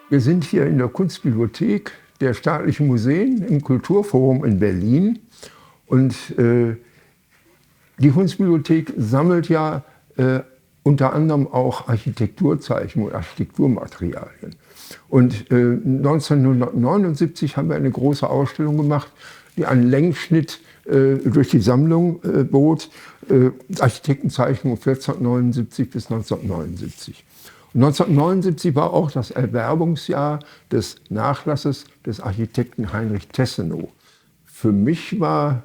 Wir sind hier in der Kunstbibliothek der Staatlichen Museen im Kulturforum in Berlin. Und die Kunstbibliothek sammelt ja unter anderem auch Architekturzeichnungen und Architekturmaterialien. Und 1979 haben wir eine große Ausstellung gemacht, die einen Längsschnitt durch die Sammlung bot, Architektenzeichnungen 1479 bis 1979. Und 1979 war auch das Erwerbungsjahr des Nachlasses des Architekten Heinrich Tessenow. Für mich war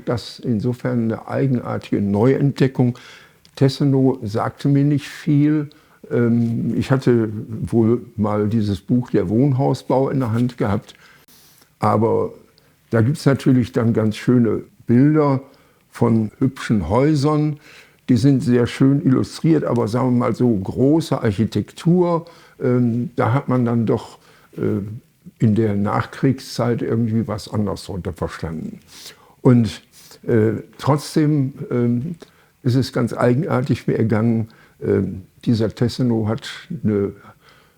das insofern eine eigenartige Neuentdeckung. Tessenow sagte mir nicht viel. Ich hatte wohl mal dieses Buch Der Wohnhausbau in der Hand gehabt. Aber da gibt es natürlich dann ganz schöne Bilder von hübschen Häusern. Die sind sehr schön illustriert, aber sagen wir mal so große Architektur, da hat man dann doch in der Nachkriegszeit irgendwie was anderes darunter verstanden. Und trotzdem ist es ganz eigenartig mir ergangen, dieser Tessenow hat eine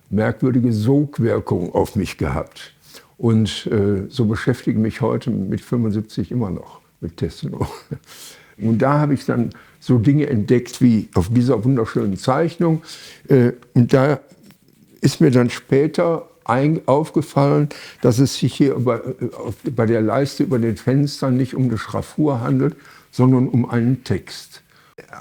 merkwürdige Sogwirkung auf mich gehabt. Und so beschäftige ich mich heute mit 75 immer noch mit Tessenow. Und da habe ich dann so Dinge entdeckt wie auf dieser wunderschönen Zeichnung. Und da ist mir dann später aufgefallen, dass es sich hier bei der Leiste über den Fenstern nicht um eine Schraffur handelt, sondern um einen Text.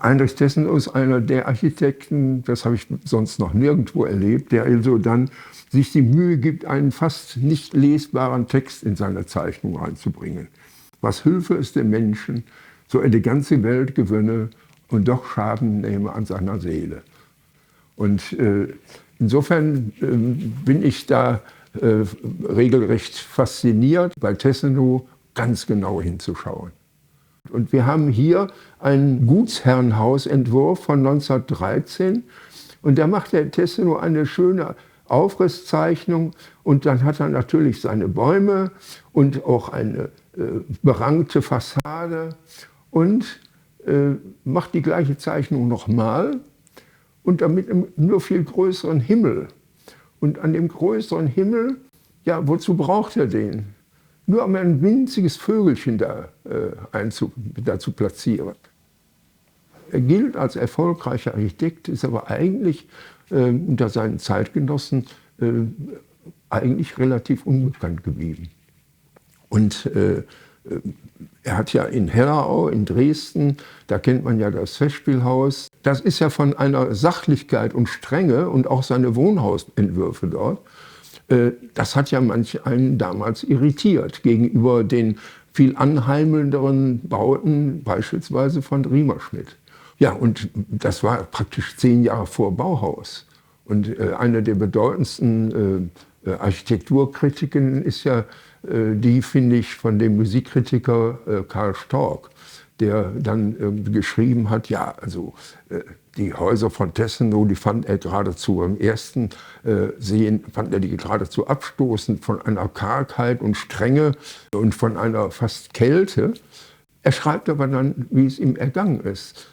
Heinrich Tessenow ist einer der Architekten, das habe ich sonst noch nirgendwo erlebt, der also dann sich die Mühe gibt, einen fast nicht lesbaren Text in seine Zeichnung reinzubringen. Was Hilfe ist dem Menschen, so er die ganze Welt gewönne und doch Schaden nehme an seiner Seele. Und insofern bin ich da regelrecht fasziniert, bei Tessenow ganz genau hinzuschauen. Und wir haben hier einen Gutsherrenhausentwurf von 1913 und da macht der Tessenow eine schöne Aufrisszeichnung und dann hat er natürlich seine Bäume und auch eine berankte Fassade und macht die gleiche Zeichnung nochmal und damit einem nur viel größeren Himmel. Und an dem größeren Himmel, ja, wozu braucht er den? Nur um ein winziges Vögelchen da zu platzieren. Er gilt als erfolgreicher Architekt, ist aber eigentlich unter seinen Zeitgenossen eigentlich relativ unbekannt geblieben. Und er hat ja in Hellerau, in Dresden, da kennt man ja das Festspielhaus, das ist ja von einer Sachlichkeit und Strenge und auch seine Wohnhausentwürfe dort, das hat ja manch einen damals irritiert gegenüber den viel anheimelnderen Bauten, beispielsweise von Riemerschmidt. Ja, und das war praktisch 10 Jahre vor Bauhaus. Und eine der bedeutendsten Architekturkritiken ist ja die, finde ich, von dem Musikkritiker Karl Storck, der dann geschrieben hat, ja, also die Häuser von Tessenow, die fand er geradezu beim ersten Sehen, fand er die geradezu abstoßend von einer Kargheit und Strenge und von einer fast Kälte. Er schreibt aber dann, wie es ihm ergangen ist.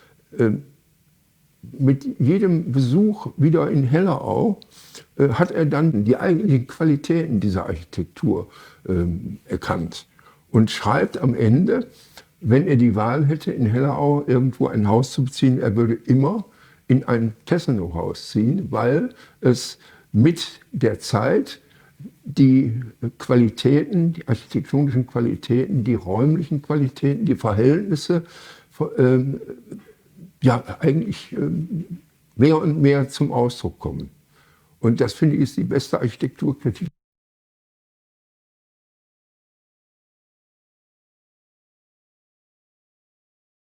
Mit jedem Besuch wieder in Hellerau hat er dann die eigentlichen Qualitäten dieser Architektur erkannt und schreibt am Ende, wenn er die Wahl hätte, in Hellerau irgendwo ein Haus zu beziehen, er würde immer in ein Tessenow-Haus ziehen, weil es mit der Zeit die Qualitäten, die architektonischen Qualitäten, die räumlichen Qualitäten, die Verhältnisse ja eigentlich mehr und mehr zum Ausdruck kommen. Und das, finde ich, ist die beste Architekturkritik.